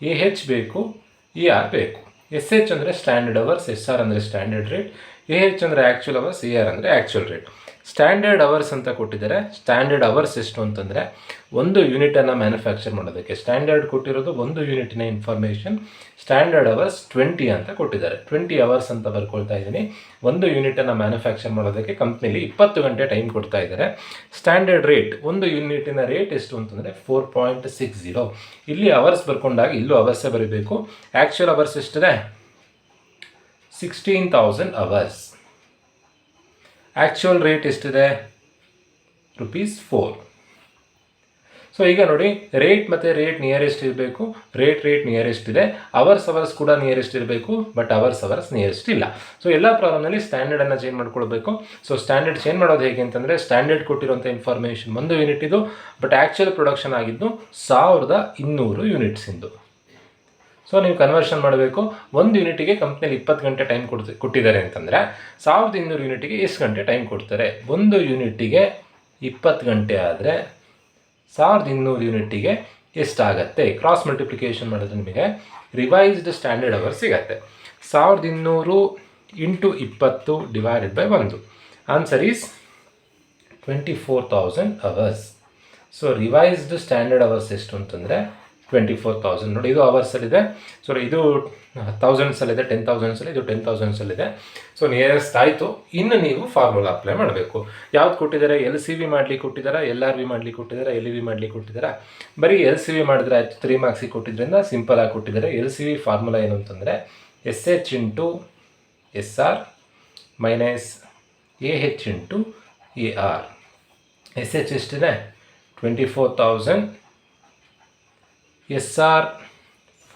AH ಬೇಕು, ER ಬೇಕು. SH ಅಂದರೆ ಸ್ಟ್ಯಾಂಡರ್ಡ್ ಅವರ್ಸ್, SR ಅಂದರೆ ಸ್ಟ್ಯಾಂಡರ್ಡ್ ರೇಟ್, AH ಅಂದರೆ ಆ್ಯಕ್ಚುಲ್ ಅವರ್ಸ್, ER ಅಂದರೆ ಆ್ಯಕ್ಚುಲ್ ರೇಟ್. ಸ್ಟ್ಯಾಂಡರ್ಡ್ ಅವರ್ಸ್ ಅಂತ ಕೊಟ್ಟಿದ್ದಾರೆ. ಸ್ಟ್ಯಾಂಡರ್ಡ್ ಅವರ್ಸ್ ಎಷ್ಟು ಅಂತಂದರೆ, ಒಂದು ಯೂನಿಟನ್ನು ಮ್ಯಾನುಫ್ಯಾಕ್ಚರ್ ಮಾಡೋದಕ್ಕೆ ಸ್ಟ್ಯಾಂಡರ್ಡ್ ಕೊಟ್ಟಿರೋದು ಒಂದು ಯೂನಿಟಿನ ಇನ್ಫಾರ್ಮೇಷನ್. ಸ್ಟ್ಯಾಂಡರ್ಡ್ ಅವರ್ಸ್ 20 ಅಂತ ಕೊಟ್ಟಿದ್ದಾರೆ. 20 ಅವರ್ಸ್ ಅಂತ ಬರ್ಕೊಳ್ತಾ ಇದ್ದೀನಿ. ಒಂದು ಯೂನಿಟನ್ನು ಮ್ಯಾನುಫ್ಯಾಕ್ಚರ್ ಮಾಡೋದಕ್ಕೆ ಕಂಪ್ನಿಲಿ 20 ಗಂಟೆ ಟೈಮ್ ಕೊಡ್ತಾ ಇದ್ದಾರೆ. ಸ್ಟ್ಯಾಂಡರ್ಡ್ ರೇಟ್, ಒಂದು ಯೂನಿಟಿನ ರೇಟ್ ಎಷ್ಟು ಅಂತಂದರೆ 4.60. ಇಲ್ಲಿ ಅವರ್ಸ್ ಬರ್ಕೊಂಡಾಗ ಇಲ್ಲೂ ಅವರ್ಸೇ ಬರೀಬೇಕು. ಆ್ಯಕ್ಚುಲ್ ಅವರ್ಸ್ ಎಷ್ಟಿದೆ, 16,000 ಅವರ್ಸ್. ಆ್ಯಕ್ಚುಯಲ್ ರೇಟ್ ಎಷ್ಟಿದೆ, ₹4. ಸೊ ಈಗ ನೋಡಿ, ರೇಟ್ ಮತ್ತು ರೇಟ್ ನಿಯರೆಸ್ಟ್ ಇರಬೇಕು. ರೇಟ್ ನಿಯರೆಸ್ಟ್ ಇದೆ. ಅವರ್ಸ್ ಕೂಡ ನಿಯರೆಸ್ಟ್ ಇರಬೇಕು. ಬಟ್ ಅವರ್ಸ್ ನಿಯರೆಸ್ಟ್ ಇಲ್ಲ. ಸೊ ಎಲ್ಲ ಪ್ರಾಬ್ಲಮ್ನಲ್ಲಿ ಸ್ಟ್ಯಾಂಡರ್ಡನ್ನು ಚೇಂಜ್ ಮಾಡ್ಕೊಳ್ಬೇಕು. ಸೊ ಸ್ಟ್ಯಾಂಡರ್ಡ್ ಚೇಂಜ್ ಮಾಡೋದು ಹೇಗೆ ಅಂತಂದರೆ, ಸ್ಟ್ಯಾಂಡರ್ಡ್ ಕೊಟ್ಟಿರೋಂಥ ಇನ್ಫಾರ್ಮೇಷನ್ ಒಂದು ಯೂನಿಟ್ ಇದು, ಬಟ್ ಆ್ಯಕ್ಚುಯಲ್ ಪ್ರೊಡಕ್ಷನ್ ಆಗಿದ್ದು 1,200 ಯೂನಿಟ್ಸಿಂದು. ಸೊ ನೀವು ಕನ್ವರ್ಷನ್ ಮಾಡಬೇಕು. ಒಂದು ಯೂನಿಟಿಗೆ ಕಂಪ್ನಿಯಲ್ಲಿ 20 ಗಂಟೆ ಟೈಮ್ ಕೊಟ್ಟಿದ್ದಾರೆ ಅಂತಂದರೆ 1,200 ಯೂನಿಟಿಗೆ ಎಷ್ಟು ಗಂಟೆ ಟೈಮ್ ಕೊಡ್ತಾರೆ? ಒಂದು ಯೂನಿಟಿಗೆ 20 ಗಂಟೆ ಆದರೆ 1,200 ಯೂನಿಟಿಗೆ ಎಷ್ಟಾಗತ್ತೆ? ಕ್ರಾಸ್ ಮಲ್ಟಿಪ್ಲಿಕೇಶನ್ ಮಾಡಿದ್ರೆ ನಿಮಗೆ ರಿವೈಸ್ಡ್ ಸ್ಟ್ಯಾಂಡರ್ಡ್ ಅವರ್ ಸಿಗತ್ತೆ. 1,200 into 20 divided by 1. Answer is 24,000 hours. So revised standard hours ಎಷ್ಟು ಅಂತಂದರೆ 24,000 ನೋಡಿ, ಇದು ಅವರ್ಸಲ್ಲಿದೆ. ಸೊ ಇದು ಥೌಸಂಡ್ಸಲ್ಲಿದೆ, 10,000 ಇದು 10,000 ಸೊ ನಿಯರೆಸ್ಟ್ ಆಯಿತು. ಇನ್ನು ನೀವು ಫಾರ್ಮುಲಾ ಅಪ್ಲೈ ಮಾಡಬೇಕು. ಯಾವ್ದು ಕೊಟ್ಟಿದ್ದಾರೆ? LCV ಮಾಡ್ಲಿಕ್ಕೆ ಕೊಟ್ಟಿದ್ದಾರೆ, LRV ಮಾಡ್ಲಿಕ್ಕೆ ಕೊಟ್ಟಿದ್ದಾರೆ, LEV ಮಾಡ್ಲಿಕ್ಕೆ ಕೊಟ್ಟಿದ್ದಾರೆ. ಬರೀ LCV ಮಾಡಿದ್ರೆ ಆಯಿತು, 3 ಮಾರ್ಕ್ಸಿಗೆ ಕೊಟ್ಟಿದ್ದರಿಂದ ಸಿಂಪಲ್ ಆಗಿ ಕೊಟ್ಟಿದ್ದಾರೆ. LCV ಫಾರ್ಮುಲಾ ಏನು ಅಂತಂದರೆ SH into SR minus AH into AR. SH ಎಷ್ಟಿದೆ? 24,000, SR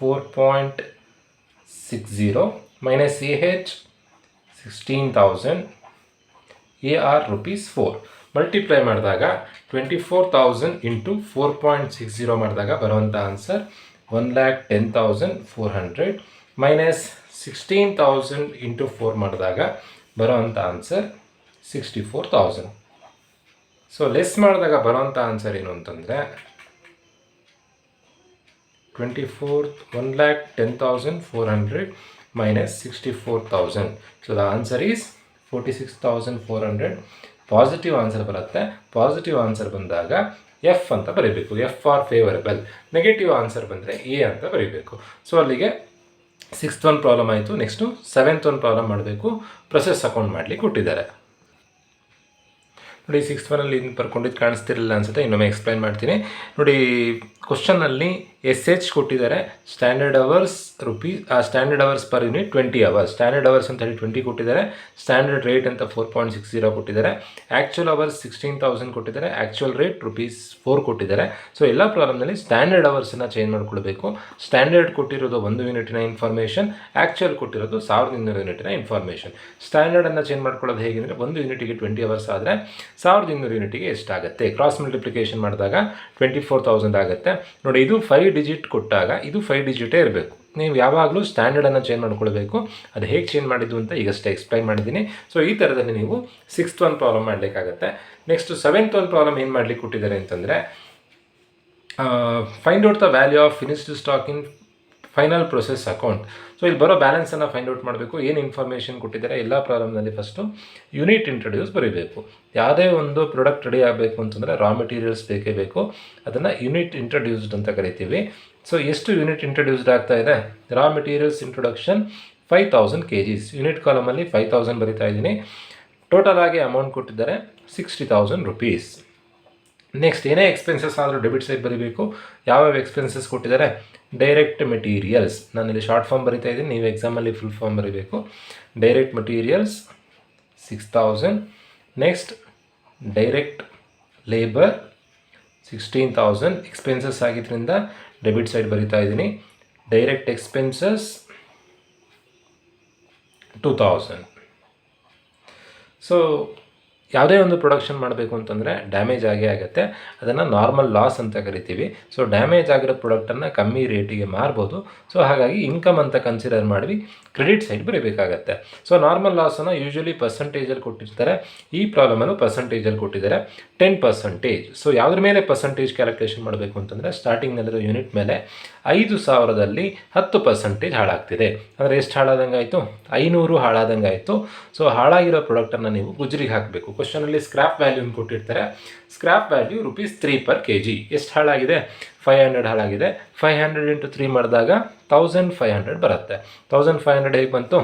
4.60 minus AH 16,000, AR rupees 4. Multiply ಮಾಡಿದಾಗ 24,000 ಇಂಟು 4.60 ಮಾಡಿದಾಗ ಬರುವಂಥ ಆನ್ಸರ್ 1,10,400 ಮೈನಸ್ 16,000 ಇಂಟು 4 ಮಾಡಿದಾಗ ಬರುವಂಥ ಆನ್ಸರ್ 64,000. ಸೊ ಲೆಸ್ ಮಾಡಿದಾಗ ಬರುವಂಥ ಆನ್ಸರ್ ಏನು ಅಂತಂದರೆ 1,10,400 minus 64,000. So the answer is 46,400. Positive answer ಬರುತ್ತೆ. ಪಾಸಿಟಿವ್ ಆನ್ಸರ್ ಬಂದಾಗ ಎಫ್ ಅಂತ ಬರೀಬೇಕು, F or favourable. Negative answer ಬಂದರೆ ಎ ಅಂತ ಬರೀಬೇಕು. ಸೊ ಅಲ್ಲಿಗೆ 6th one ಪ್ರಾಬ್ಲಮ್ ಆಯಿತು. ನೆಕ್ಸ್ಟು 7th one ಪ್ರಾಬ್ಲಮ್ ಮಾಡಬೇಕು. ಪ್ರೊಸೆಸ್ ಅಕೌಂಟ್ ಮಾಡಲಿಕ್ಕೆ ಕೊಟ್ಟಿದ್ದಾರೆ ನೋಡಿ. 6th one ಬರ್ಕೊಂಡಿದ್ದು ಕಾಣಿಸ್ತಿರಲಿಲ್ಲ ಅನ್ಸುತ್ತೆ, ಇನ್ನೊಮ್ಮೆ ಎಕ್ಸ್ಪ್ಲೈನ್ ಮಾಡ್ತೀನಿ ನೋಡಿ. ಕ್ವಶನ್ನಲ್ಲಿ SH ಕೊಟ್ಟಿದ್ದಾರೆ, standard hours standard hours per unit 20 hours. Standard hours ಅಂತ ಹೇಳಿ 20 ಕೊಟ್ಟಿದ್ದಾರೆ. ಸ್ಟ್ಯಾಂಡರ್ಡ್ ರೇಟ್ ಅಂತ 4.60 ಕೊಟ್ಟಿದ್ದಾರೆ. ಆ್ಯಕ್ಚುಯಲ್ ಅವರ್ಸ್ 16,000 ಕೊಟ್ಟಿದ್ದಾರೆ. ಆ್ಯಕ್ಚುಯಲ್ ರೇಟ್ ₹4 ಕೊಟ್ಟಿದ್ದಾರೆ. ಸೊ ಎಲ್ಲ ಪ್ರಾಬ್ಲಮ್ನಲ್ಲಿ ಸ್ಟ್ಯಾಂಡರ್ಡ್ ಅವರ್ಸನ್ನು ಚೇಂಜ್ ಮಾಡ್ಕೊಳ್ಬೇಕು. ಸ್ಟ್ಯಾಂಡರ್ಡ್ ಕೊಟ್ಟಿರೋದು 1 ಯೂನಿಟಿನ ಇನ್ಫಾರ್ಮೇಷನ್, ಆ್ಯಕ್ಚುಯಲ್ ಕೊಟ್ಟಿರೋದು 1200 ಯೂನಿಟಿನ ಇನ್ಫಾರ್ಮೇಷನ್. ಸ್ಟ್ಯಾಂಡರ್ಡನ್ನು ಚೇಂಜ್ ಮಾಡ್ಕೊಳ್ಳೋದು ಹೇಗೆ ಅಂದರೆ 1 ಯೂನಿಟಿಗೆ 20 ಅವರ್ಸ್ ಆದರೆ 1200 ಯೂನಿಟಿಗೆ ಎಷ್ಟಾಗುತ್ತೆ? ಕ್ರಾಸ್ ಮಲ್ಟಿಪ್ಲಿಕೇಶನ್ ಮಾಡಿದಾಗ 24,000 ಆಗುತ್ತೆ ನೋಡಿ. ಇದು 5 ಡಿಜಿಟ್ ಕೊಟ್ಟಾಗ ಇದು 5 ಡಿಜಿಟೇ ಇರಬೇಕು. ನೀವು ಯಾವಾಗಲೂ ಸ್ಟ್ಯಾಂಡರ್ಡನ್ನು ಚೇಂಜ್ ಮಾಡ್ಕೊಳ್ಬೇಕು. ಅದು ಹೇಗೆ ಚೇಂಜ್ ಮಾಡಿದ್ದು ಅಂತ ಈಗಷ್ಟೇ ಎಕ್ಸ್ಪ್ಲೈನ್ ಮಾಡಿದ್ದೀನಿ. ಸೊ ಈ ಥರದಲ್ಲಿ ನೀವು 6th one ಪ್ರಾಬ್ಲಮ್ ಮಾಡಲಿಕ್ಕಾಗತ್ತೆ. ನೆಕ್ಸ್ಟ್ 7th one ಪ್ರಾಬ್ಲಮ್ ಏನು ಮಾಡಲಿಕ್ಕೆ ಕೊಟ್ಟಿದ್ದಾರೆ ಅಂತಂದರೆ find out the value of finished stock in final process account. So ಇಲ್ಲಿ ಬರೋ ಬ್ಯಾಲೆನ್ಸನ್ನು ಫೈಂಡ್ ಔಟ್ ಮಾಡಬೇಕು. ಏನು ಇನ್ಫಾರ್ಮೇಷನ್ ಕೊಟ್ಟಿದ್ದಾರೆ? ಎಲ್ಲ ಪ್ರಾಬ್ಲಮ್ನಲ್ಲಿ ಫಸ್ಟು ಯೂನಿಟ್ ಇಂಟ್ರೊಡ್ಯೂಸ್ ಬರೀಬೇಕು. ಯಾವುದೇ ಒಂದು ಪ್ರಾಡಕ್ಟ್ ರೆಡಿ ಆಗಬೇಕು ಅಂತಂದರೆ ರಾ ಮೆಟೀರಿಯಲ್ಸ್ ಬೇಕೇ ಬೇಕು. ಅದನ್ನು ಯೂನಿಟ್ ಇಂಟ್ರೊಡ್ಯೂಸ್ಡ್ ಅಂತ ಕರಿತೀವಿ. ಸೊ ಎಷ್ಟು ಯೂನಿಟ್ ಇಂಟ್ರೊಡ್ಯೂಸ್ಡ್ ಆಗ್ತಾ ಇದೆ? Raw materials introduction 5,000 kgs. Unit ಕಾಲಮಲ್ಲಿ 5,000 ಬರಿತಾ ಇದ್ದೀನಿ. ಟೋಟಲ್ ಆಗಿ ಅಮೌಂಟ್ ಕೊಟ್ಟಿದ್ದಾರೆ ₹60,000. ನೆಕ್ಸ್ಟ್ ಏನೇ ಎಕ್ಸ್ಪೆನ್ಸಸ್ ಆದರೂ ಡೆಬಿಟ್ ಸೈಡ್ ಬರೀಬೇಕು. ಯಾವ್ಯಾವ ಎಕ್ಸ್ಪೆನ್ಸಸ್ ಕೊಟ್ಟಿದ್ದಾರೆ? ಡೈರೆಕ್ಟ್ ಮೆಟೀರಿಯಲ್ಸ್, ನಾನಿಲ್ಲಿ ಶಾರ್ಟ್ ಫಾರ್ಮ್ ಬರಿತಾ ಇದ್ದೀನಿ, ನೀವು ಎಕ್ಸಾಮಲ್ಲಿ ಫುಲ್ ಫಾರ್ಮ್ ಬರೀಬೇಕು. Direct materials 6,000. Next direct labour 16,000 expenses ಆಗಿದ್ದರಿಂದ ಡೆಬಿಟ್ ಸೈಡ್ ಬರಿತಾ ಇದ್ದೀನಿ. Direct expenses 2,000. ಸೊ ಯಾವುದೇ ಒಂದು ಪ್ರೊಡಕ್ಷನ್ ಮಾಡಬೇಕು ಅಂತಂದರೆ ಡ್ಯಾಮೇಜ್ ಆಗೇ ಆಗುತ್ತೆ. ಅದನ್ನು ನಾರ್ಮಲ್ ಲಾಸ್ ಅಂತ ಕರಿತೀವಿ. ಸೊ ಡ್ಯಾಮೇಜ್ ಆಗಿರೋ ಪ್ರಾಡಕ್ಟನ್ನು ಕಮ್ಮಿ ರೇಟಿಗೆ ಮಾರ್ಬೋದು. ಸೊ ಹಾಗಾಗಿ ಇನ್ಕಮ್ ಅಂತ ಕನ್ಸಿಡರ್ ಮಾಡಿ ಕ್ರೆಡಿಟ್ ಸೈಡ್ ಬರೀಬೇಕಾಗತ್ತೆ. ಸೊ ನಾರ್ಮಲ್ ಲಾಸನ್ನು ಯೂಶ್ವಲಿ ಪರ್ಸೆಂಟೇಜಲ್ಲಿ ಕೊಟ್ಟಿರ್ತಾರೆ. ಈ ಪ್ರಾಬ್ಲಮನ್ನು ಪರ್ಸೆಂಟೇಜಲ್ಲಿ ಕೊಟ್ಟಿದ್ದಾರೆ 10%. ಸೊ ಯಾವುದ್ರ ಮೇಲೆ ಪರ್ಸೆಂಟೇಜ್ ಕ್ಯಾಲ್ಕುಲೇಷನ್ ಮಾಡಬೇಕು ಅಂತಂದರೆ ಸ್ಟಾರ್ಟಿಂಗ್ನಲ್ಲಿರೋ ಯೂನಿಟ್ ಮೇಲೆ 5,000ದಲ್ಲಿ 10% ಹಾಳಾಗ್ತಿದೆ ಅಂದರೆ ಎಷ್ಟು ಹಾಳಾದಂಗೆ ಆಯಿತು? 500 ಹಾಳಾದಂಗೆ ಆಯಿತು. ಸೊ ಹಾಳಾಗಿರೋ ಪ್ರಾಡಕ್ಟನ್ನು ನೀವು ಗುಜ್ರಿಗೆ ಹಾಕಬೇಕು. ಕ್ವಶನಲ್ಲಿ ಸ್ಕ್ರ್ಯಾಪ್ ವ್ಯಾಲ್ಯೂನ ಕೊಟ್ಟಿರ್ತಾರೆ. Scrap value ₹3 per kg. ಎಷ್ಟು ಹಾಳಾಗಿದೆ? 500 ಹಾಳಾಗಿದೆ. 500 ಇಂಟು 3 ಮಾಡಿದಾಗ 1,500 ಬರುತ್ತೆ. 1,500 ಹೇಗೆ ಬಂತು?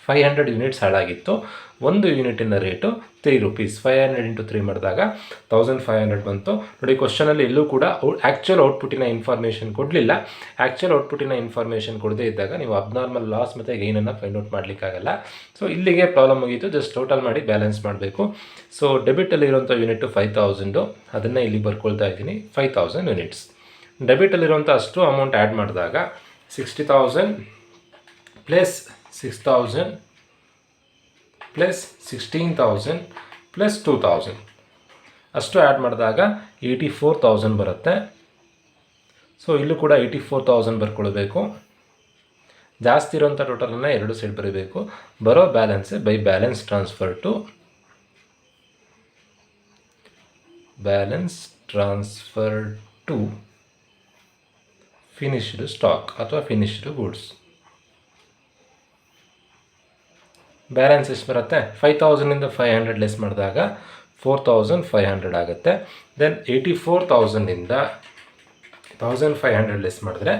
500 ಯೂನಿಟ್ಸ್ ಹಾಳಾಗಿತ್ತು. ಒಂದು ಯೂನಿಟಿನ ರೇಟು ₹3. 500 ಇಂಟು 3 ಮಾಡಿದಾಗ 1,500 ಬಂತು ನೋಡಿ. ಕ್ವಶನಲ್ಲಿ ಎಲ್ಲೂ ಕೂಡ ಆ್ಯಕ್ಚುಯಲ್ ಔಟ್ಪುಟ್ಟಿನ ಇನ್ಫಾರ್ಮೇಷನ್ ಕೊಡಲಿಲ್ಲ. ಆ್ಯಕ್ಚುಯಲ್ ಔಟ್ಪುಟ್ಟಿನ ಇನ್ಫಾರ್ಮೇಷನ್ ಕೊಡದೇ ಇದ್ದಾಗ ನೀವು ಅಬ್ನಾರ್ಮಲ್ ಲಾಸ್ ಮತ್ತು ಗೈನನ್ನು ಫೈಂಡ್ ಔಟ್ ಮಾಡಲಿಕ್ಕಾಗಲ್ಲ. ಸೊ ಇಲ್ಲಿಗೆ ಪ್ರಾಬ್ಲಮ್ ಮುಗೀತು. ಜಸ್ಟ್ ಟೋಟಲ್ ಮಾಡಿ ಬ್ಯಾಲೆನ್ಸ್ ಮಾಡಬೇಕು. ಸೊ ಡೆಬಿಟಲ್ಲಿರುವಂಥ ಯೂನಿಟ್ಟು 5,000, ಅದನ್ನು ಇಲ್ಲಿ ಬರ್ಕೊಳ್ತಾ ಇದ್ದೀನಿ. 5,000 ಯೂನಿಟ್ಸ್. ಡೆಬಿಟಲ್ಲಿರುವಂಥ ಅಷ್ಟು ಅಮೌಂಟ್ ಆ್ಯಡ್ ಮಾಡಿದಾಗ 60,000 ಪ್ಲಸ್ 6,000 ಪ್ಲಸ್ 16,000 ಪ್ಲಸ್ 2,000 ಅಷ್ಟು ಆ್ಯಡ್ ಮಾಡಿದಾಗ 84,000 ಬರುತ್ತೆ. ಸೊ ಇಲ್ಲೂ ಕೂಡ 84,000 ಬರ್ಕೊಳ್ಬೇಕು. ಜಾಸ್ತಿ ಇರೋಂಥ ಟೋಟಲನ್ನು 2 ಸೈಡ್ ಬರೀಬೇಕು. ಬರೋ ಬ್ಯಾಲೆನ್ಸೇ by balance transfer to finished stock ಅಥವಾ ಫಿನಿಶ್ಡ್ ಗೂಡ್ಸ್. ಬ್ಯಾಲೆನ್ಸ್ ಎಷ್ಟು ಬರುತ್ತೆ? 5,000ಇಂದ 500 ಲೆಸ್ ಮಾಡಿದಾಗ 4,500 ಆಗುತ್ತೆ. ದೆನ್ 84,000ಇಂದ 1500 ಲೆಸ್ ಮಾಡಿದ್ರೆ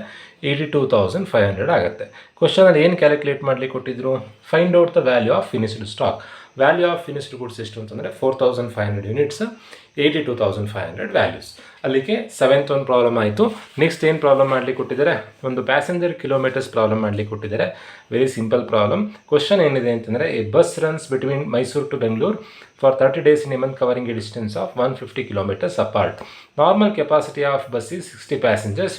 82,500 ಆಗುತ್ತೆ. ಕ್ವಶನಲ್ಲಿ ಏನು ಕ್ಯಾಲ್ಕುಲೇಟ್ ಮಾಡಲಿಕ್ಕೆ ಕೊಟ್ಟಿದ್ರು? Find out the value of finished stock. Value of finished goods ಎಷ್ಟು ಅಂತಂದರೆ 4500 ಯೂನಿಟ್ಸ್, 82,500 ವ್ಯಾಲ್ಯೂಸ್. ಅಲ್ಲಿಗೆ 7th ಒಂದು ಪ್ರಾಬ್ಲಮ್ ಆಯಿತು. ನೆಕ್ಸ್ಟ್ ಏನು ಪ್ರಾಬ್ಲಮ್ ಮಾಡಲಿಕ್ಕೆ ಕೊಟ್ಟಿದ್ದಾರೆ? ಒಂದು ಪ್ಯಾಸೆಂಜರ್ ಕಿಲೋಮೀಟರ್ಸ್ ಪ್ರಾಬ್ಲಮ್ ಮಾಡಲಿಕ್ಕೆ ಕೊಟ್ಟಿದ್ದಾರೆ. Very simple problem. ಕ್ವಶನ್ ಏನಿದೆ ಅಂತಂದರೆ, a bus runs between Mysuru to Bengaluru for 30 days in a month covering a distance of 150 kilometers apart. Normal capacity of bus is 60 passengers.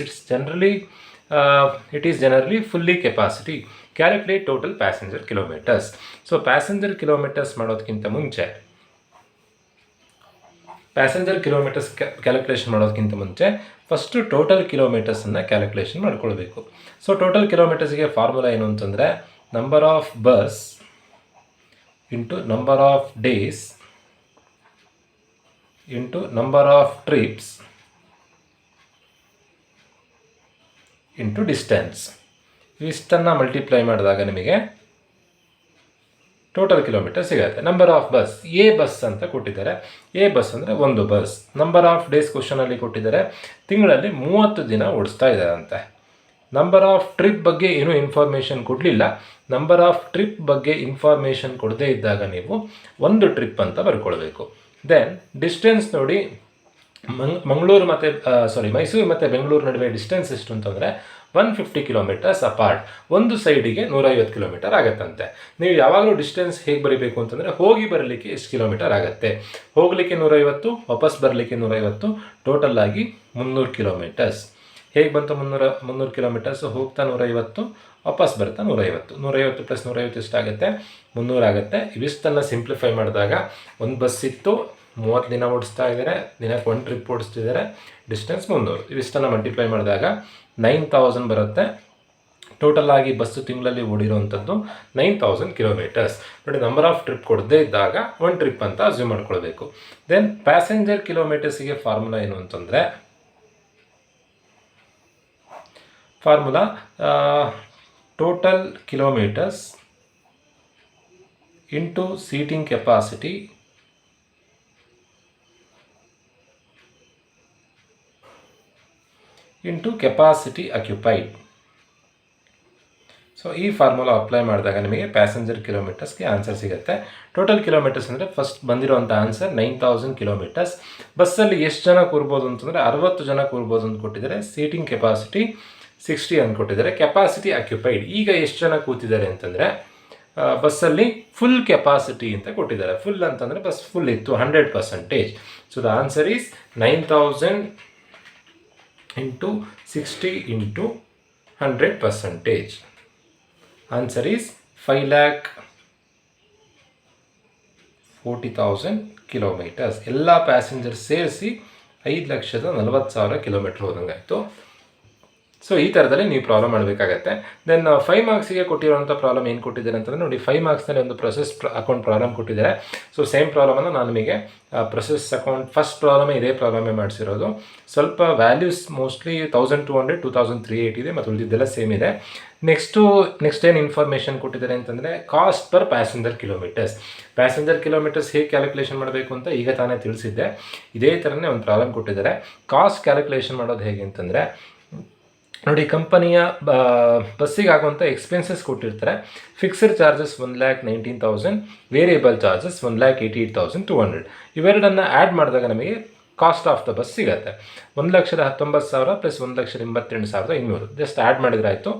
It is generally fully capacity. Calculate total passenger kilometers. So passenger kilometers ಮಾಡೋದಕ್ಕಿಂತ ಮುಂಚೆ ಕ್ಯಾಲ್ಕುಲೇಷನ್ ಮಾಡೋದಕ್ಕಿಂತ ಮುಂಚೆ ಫಸ್ಟು ಟೋಟಲ್ ಕಿಲೋಮೀಟರ್ಸನ್ನು ಕ್ಯಾಲ್ಕುಲೇಷನ್ ಮಾಡ್ಕೊಳ್ಬೇಕು. ಸೊ ಟೋಟಲ್ ಕಿಲೋಮೀಟರ್ಸ್ಗೆ ಫಾರ್ಮುಲಾ ಏನು ಅಂತಂದರೆ, number of bus into number of days into number of trips into distance. ಇಷ್ಟನ್ನು ಮಲ್ಟಿಪ್ಲೈ ಮಾಡಿದಾಗ ನಿಮಗೆ ಟೋಟಲ್ ಕಿಲೋಮೀಟರ್ ಸಿಗುತ್ತೆ. Number of bus, a bus ಅಂತ ಕೊಟ್ಟಿದ್ದಾರೆ. ಎ ಬಸ್ ಅಂದರೆ ಒಂದು ಬಸ್. ನಂಬರ್ ಆಫ್ ಡೇಸ್ ಕ್ವಶನಲ್ಲಿ ಕೊಟ್ಟಿದ್ದಾರೆ, ತಿಂಗಳಲ್ಲಿ 30 ದಿನ ಓಡಿಸ್ತಾ ಇದ್ದಾರಂತೆ. ನಂಬರ್ ಆಫ್ ಟ್ರಿಪ್ ಬಗ್ಗೆ ಏನೂ ಇನ್ಫಾರ್ಮೇಷನ್ ಕೊಡಲಿಲ್ಲ. ನಂಬರ್ ಆಫ್ ಟ್ರಿಪ್ ಬಗ್ಗೆ ಇನ್ಫಾರ್ಮೇಷನ್ ಕೊಡದೇ ಇದ್ದಾಗ ನೀವು ಒಂದು ಟ್ರಿಪ್ ಅಂತ ಬರ್ಕೊಳ್ಬೇಕು. ದೆನ್ ಡಿಸ್ಟೆನ್ಸ್ ನೋಡಿ, ಮೈಸೂರು ಮತ್ತು ಬೆಂಗಳೂರು ನಡುವೆ ಡಿಸ್ಟೆನ್ಸ್ ಎಷ್ಟು ಅಂತಂದರೆ 150 kilometers ಅಪಾರ್ಟ್. ಒಂದು ಸೈಡಿಗೆ 150 ಕಿಲೋಮೀಟರ್ ಆಗುತ್ತಂತೆ. ನೀವು ಯಾವಾಗಲೂ ಡಿಸ್ಟೆನ್ಸ್ ಹೇಗೆ ಬರೀಬೇಕು ಅಂತಂದರೆ, ಹೋಗಿ ಬರಲಿಕ್ಕೆ ಎಷ್ಟು ಕಿಲೋಮೀಟರ್ ಆಗುತ್ತೆ. ಹೋಗಲಿಕ್ಕೆ 150, ವಾಪಸ್ ಬರಲಿಕ್ಕೆ 150, ಟೋಟಲ್ ಆಗಿ 300 ಕಿಲೋಮೀಟರ್ಸ್. ಹೇಗೆ ಬಂತು 300 ಕಿಲೋಮೀಟರ್ಸ್? ಹೋಗ್ತಾ 150, ವಾಪಸ್ ಬರ್ತಾ 150. 150 + 150 ಎಷ್ಟಾಗುತ್ತೆ? 300 ಆಗುತ್ತೆ. ಇವಿಷ್ಟನ್ನು ಸಿಂಪ್ಲಿಫೈ ಮಾಡಿದಾಗ, ಒಂದು ಬಸ್ ಇತ್ತು, 30 ದಿನ ಓಡಿಸ್ತಾ ಇದ್ದಾರೆ, ದಿನಕ್ಕೆ ಒಂದು ಟ್ರಿಪ್ ಓಡಿಸ್ತಿದ್ದಾರೆ, ಡಿಸ್ಟೆನ್ಸ್ 300. ಇವಿಷ್ಟನ್ನು ಮಲ್ಟಿಪ್ಲೈ ಮಾಡಿದಾಗ 9000 ಬರುತ್ತೆ. ಟೋಟಲ್ ಆಗಿ ಬಸ್ಸು ತಿಂಗಳಲ್ಲಿ ಓಡಿರೋವಂಥದ್ದು 9000 ಕಿಲೋಮೀಟರ್ಸ್. ನೋಡಿ, ನಂಬರ್ ಆಫ್ ಟ್ರಿಪ್ ಕೊಡದೇ ಇದ್ದಾಗ ಒಂದು ಟ್ರಿಪ್ ಅಂತ ಅಸ್ಯೂಮ್ ಮಾಡ್ಕೊಳ್ಬೇಕು. ದೆನ್ ಪ್ಯಾಸೆಂಜರ್ ಕಿಲೋಮೀಟರ್ಸಿಗೆ ಫಾರ್ಮುಲಾ ಏನು ಅಂತಂದರೆ, formula total kilometres into seating capacity into capacity occupied. So ಈ ಫಾರ್ಮುಲಾ ಅಪ್ಲೈ ಮಾಡಿದಾಗ ನಿಮಗೆ ಪ್ಯಾಸೆಂಜರ್ ಕಿಲೋಮೀಟರ್ಸ್ಗೆ ಆನ್ಸರ್ ಸಿಗುತ್ತೆ. ಟೋಟಲ್ ಕಿಲೋಮೀಟರ್ಸ್ ಅಂದರೆ ಫಸ್ಟ್ ಬಂದಿರೋಂಥ ಆನ್ಸರ್ 9000 ಕಿಲೋಮೀಟರ್ಸ್. ಬಸ್ಸಲ್ಲಿ ಎಷ್ಟು ಜನ ಕೂರ್ಬೋದು ಅಂತಂದರೆ 60 ಜನ ಕೂರ್ಬೋದು ಅಂತ ಕೊಟ್ಟಿದ್ದಾರೆ. ಸೀಟಿಂಗ್ ಕೆಪಾಸಿಟಿ 60 ಅಂತ ಕೊಟ್ಟಿದ್ದಾರೆ. ಕೆಪಾಸಿಟಿ ಅಕ್ಯುಪೈಡ್ ಈಗ ಎಷ್ಟು ಜನ ಕೂತಿದ್ದಾರೆ ಅಂತಂದರೆ, ಬಸ್ಸಲ್ಲಿ ಫುಲ್ ಕೆಪಾಸಿಟಿ ಅಂತ ಕೊಟ್ಟಿದ್ದಾರೆ. ಫುಲ್ ಅಂತಂದರೆ ಬಸ್ ಫುಲ್ ಇತ್ತು 100%. So the answer is 9000 into 60 into 100%. Answer is 5,40,000 kilometers. ಎಲ್ಲ ಪ್ಯಾಸೆಂಜರ್ ಸೇರಿಸಿ 5,40,000 ಕಿಲೋಮೀಟರ್ ಹೋದಂಗಾಯಿತು. ಸೊ ಈ ಥರದಲ್ಲಿ ನೀವು ಪ್ರಾಬ್ಲಮ್ ಮಾಡಬೇಕಾಗತ್ತೆ. ದೆನ್ 5 ಮಾರ್ಕ್ಸಿಗೆ ಕೊಟ್ಟಿರುವಂಥ ಪ್ರಾಬ್ಲಮ್ ಏನು ಕೊಟ್ಟಿದ್ದಾರೆ ಅಂತಂದರೆ, ನೋಡಿ 5 ಮಾರ್ಕ್ಸ್ನಲ್ಲಿ ಒಂದು ಪ್ರೊಸೆಸ್ ಅಕೌಂಟ್ ಪ್ರಾಬ್ಲಮ್ ಕೊಟ್ಟಿದ್ದಾರೆ. ಸೊ ಸೇಮ್ ಪ್ರಾಬ್ಲಮನ್ನು ನಾನು ನಿಮಗೆ ಪ್ರೊಸೆಸ್ ಅಕೌಂಟ್ ಫಸ್ಟ್ ಪ್ರಾಬ್ಲಮೇ ಇದೇ ಪ್ರಾಬ್ಲಮೇ ಮಾಡಿಸಿರೋದು. ಸ್ವಲ್ಪ ವ್ಯಾಲ್ಯೂಸ್ ಮೋಸ್ಟ್ಲಿ 1200, 2380 ಇದೆ, ಮತ್ತು ಉಳಿದಿದ್ದೆಲ್ಲ ಸೇಮ್ ಇದೆ. ನೆಕ್ಸ್ಟ್ ಏನು ಇನ್ಫಾರ್ಮೇಷನ್ ಕೊಟ್ಟಿದ್ದಾರೆ ಅಂತಂದರೆ, cost per passenger kilometres. Passenger kilometres ಹೇಗೆ ಕ್ಯಾಲ್ಕುಲೇಷನ್ ಮಾಡಬೇಕು ಅಂತ ಈಗ ತಾನೇ ತಿಳಿಸಿದ್ದೆ. ಇದೇ ಥರನೇ ಒಂದು ಪ್ರಾಬ್ಲಮ್ ಕೊಟ್ಟಿದ್ದಾರೆ. ಕಾಸ್ಟ್ ಕ್ಯಾಲ್ಕುಲೇಷನ್ ಮಾಡೋದು ಹೇಗೆ ಅಂತಂದರೆ, ನೋಡಿ, ಕಂಪನಿಯ ಬಸ್ಸಿಗೆ ಆಗುವಂಥ ಎಕ್ಸ್ಪೆನ್ಸಸ್ ಕೊಟ್ಟಿರ್ತಾರೆ. Fixed charges 1,19,000, variable charges 1,88,200. ಇವೆರಡನ್ನು ಆ್ಯಡ್ ಮಾಡಿದಾಗ ನಮಗೆ ಕಾಸ್ಟ್ ಆಫ್ ದ ಬಸ್ ಸಿಗುತ್ತೆ. 1,19,000 + 1,88,200. ಜಸ್ಟ್ ಆ್ಯಡ್ ಮಾಡಿದ್ರೆ ಆಯಿತು.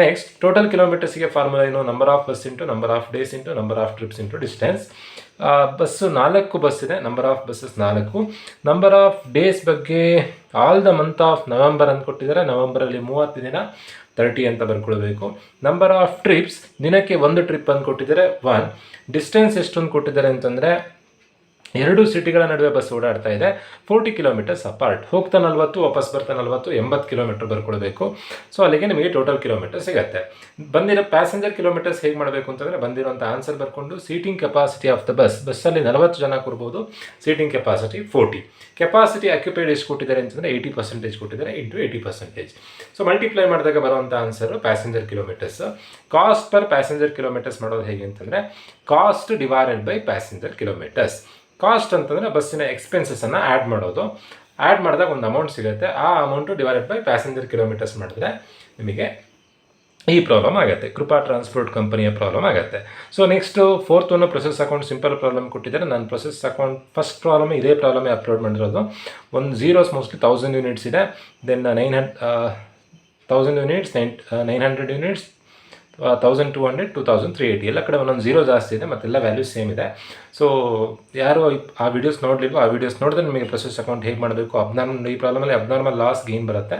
ನೆಕ್ಸ್ಟ್ ಟೋಟಲ್ ಕಿಲೋಮೀಟರ್ಸಿಗೆ ಫಾರ್ಮುಲಾ ಏನು? Number of bus into number of days into number of trips into distance. Bus 4 bus ಇದೆ, number of buses 4. Number of days ಬಗ್ಗೆ all the month of November ಅಂತ ಕೊಟ್ಟಿದ್ದಾರೆ. ನವೆಂಬರಲ್ಲಿ 30 ದಿನ, 30 ಅಂತ ಬರ್ಕೊಳ್ಬೇಕು. ನಂಬರ್ ಆಫ್ ಟ್ರಿಪ್ಸ್, ದಿನಕ್ಕೆ ಒಂದು ಟ್ರಿಪ್ ಅಂತ ಕೊಟ್ಟಿದ್ದಾರೆ 1. ಡಿಸ್ಟೆನ್ಸ್ ಎಷ್ಟೊಂದು ಕೊಟ್ಟಿದ್ದಾರೆ ಅಂತಂದರೆ, 2 ಸಿಟಿಗಳ ನಡುವೆ ಬಸ್ ಓಡಾಡ್ತಾ ಇದೆ, 40 ಕಿಲೋಮೀಟರ್ಸ್ ಅಪಾರ್ಟ್. ಹೋಗ್ತಾ 40, ವಾಪಸ್ ಬರ್ತಾ 40, 80 ಕಿಲೋಮೀಟರ್ ಬರ್ಕೊಳ್ಬೇಕು. ಸೊ ಅಲ್ಲಿಗೆ ನಿಮಗೆ ಟೋಟಲ್ ಕಿಲೋಮೀಟರ್ ಸಿಗುತ್ತೆ. ಬಂದಿರೋ ಪ್ಯಾಸೆಂಜರ್ ಕಿಲೋಮೀಟರ್ಸ್ ಹೇಗೆ ಮಾಡಬೇಕು ಅಂತಂದರೆ, ಬಂದಿರೋಂಥ ಆನ್ಸರ್ ಬರ್ಕೊಂಡು ಸೀಟಿಂಗ್ ಕೆಪಾಸಿಟಿ ಆಫ್ ದ ಬಸ್ಸಲ್ಲಿ 40 ಜನ ಕೂರ್ಬೋದು, ಸೀಟಿಂಗ್ ಕೆಪಾಸಿಟಿ 40. ಕೆಪಾಸಿಟಿ ಅಕ್ಯುಪೈಡ್ ಎಷ್ಟು ಕೊಟ್ಟಿದ್ದಾರೆ ಅಂತಂದರೆ 80% ಕೊಟ್ಟಿದ್ದಾರೆ, ಇಂಟು 80%. ಸೊ ಮಲ್ಟಿಪ್ಲೈ ಮಾಡಿದಾಗ ಬರುವಂಥ answer passenger kilometres. Cost per passenger kilometres ಮಾಡೋದು ಹೇಗೆ ಅಂತಂದರೆ, cost divided by passenger kilometres. Cost ಅಂತಂದರೆ ಬಸ್ಸಿನ ಎಕ್ಸ್ಪೆನ್ಸಸ್ಸನ್ನು ಆ್ಯಡ್ ಮಾಡೋದು. ಆ್ಯಡ್ ಮಾಡಿದಾಗ ಒಂದು ಅಮೌಂಟ್ ಸಿಗುತ್ತೆ. ಆ amount divided by passenger kilometres ಮಾಡಿದ್ರೆ ನಿಮಗೆ ಈ ಪ್ರಾಬ್ಲಮ್ ಆಗುತ್ತೆ. ಕೃಪಾ ಟ್ರಾನ್ಸ್ಪೋರ್ಟ್ ಕಂಪನಿಯ ಪ್ರಾಬ್ಲಮ್ ಆಗುತ್ತೆ. So next fourth one process account simple problem ಕೊಟ್ಟಿದ್ದಾರೆ. ನಾನು ಪ್ರೊಸೆಸ್ ಅಕೌಂಟ್ ಫಸ್ಟ್ ಪ್ರಾಬ್ಲಮ್ ಇದೇ ಪ್ರಾಬ್ಲಮೇ ಅಪ್ಲೋಡ್ ಮಾಡಿರೋದು. ಒಂದು ಝೀರೋಸ್ ಮೋಸ್ಟ್ಲಿ 1000 ಯೂನಿಟ್ಸ್ ಇದೆ, ದೆನ್ 1000 ಯೂನಿಟ್ಸ್, 900 ಯೂನಿಟ್ಸ್, 1200, 2380 ಎಲ್ಲ ಕಡೆ ಒಂದೊಂದು ಝೀರೋ ಜಾಸ್ತಿ ಇದೆ, ಮತ್ತೆಲ್ಲ ವ್ಯಾಲ್ಯೂಸ್ ಸೇಮ್ ಇದೆ. ಸೊ ಯಾರು ಆ ವಿಡಿಯೋಸ್ ನೋಡಲಿಲ್ವೋ ಆ ವಿಡಿಯೋಸ್ ನೋಡಿದ್ರೆ ನಿಮಗೆ ಪ್ರೊಸೆಸ್ ಅಕೌಂಟ್ ಹೇಗೆ ಮಾಡಬೇಕು, ಈ ಪ್ರಾಬ್ಲಮಲ್ಲಿ ಅಬ್ನಾರ್ಮಲ್ ಲಾಸ್ ಗೇನ್ ಬರುತ್ತೆ,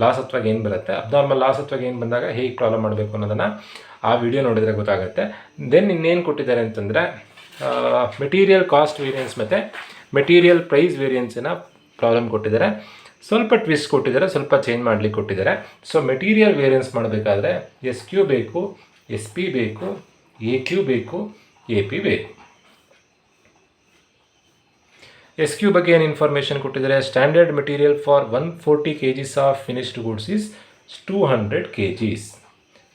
ಲಾಸ್ ಅಥವಾ ಗೇನ್ ಬರುತ್ತೆ. ಅಬ್ನಾರ್ಮಲ್ ಲಾಸ್ ಅಥವಾ ಗೇನ್ ಬಂದಾಗ ಹೇಗೆ ಪ್ರಾಬ್ಲಮ್ ಮಾಡಬೇಕು ಅನ್ನೋದನ್ನು ಆ ವಿಡಿಯೋ ನೋಡಿದರೆ ಗೊತ್ತಾಗುತ್ತೆ. ದೆನ್ ಇನ್ನೇನು ಕೊಟ್ಟಿದ್ದಾರೆ ಅಂತಂದರೆ ಮೆಟೀರಿಯಲ್ ಕಾಸ್ಟ್ ವೇರಿಯನ್ಸ್ ಮತ್ತು ಮೆಟೀರಿಯಲ್ ಪ್ರೈಸ್ ವೇರಿಯನ್ಸಿನ ಪ್ರಾಬ್ಲಮ್ ಕೊಟ್ಟಿದ್ದಾರೆ. ಸ್ವಲ್ಪ ಟ್ವಿಸ್ಟ್ ಕೊಟ್ಟಿದ್ದಾರೆ, ಸ್ವಲ್ಪ ಚೇಂಜ್ ಮಾಡಲಿಕ್ಕೆ ಕೊಟ್ಟಿದ್ದಾರೆ. ಸೊ ಮೆಟೀರಿಯಲ್ ವೇರಿಯನ್ಸ್ ಮಾಡಬೇಕಾದ್ರೆ SQ ಬೇಕು, SP ಬೇಕು, AQ ಬೇಕು, AP ಬೇಕು. SQ ಬಗ್ಗೆ ಏನು ಇನ್ಫಾರ್ಮೇಷನ್ ಕೊಟ್ಟಿದ್ದಾರೆ? Standard material for 140 kgs of finished goods is 200 kgs.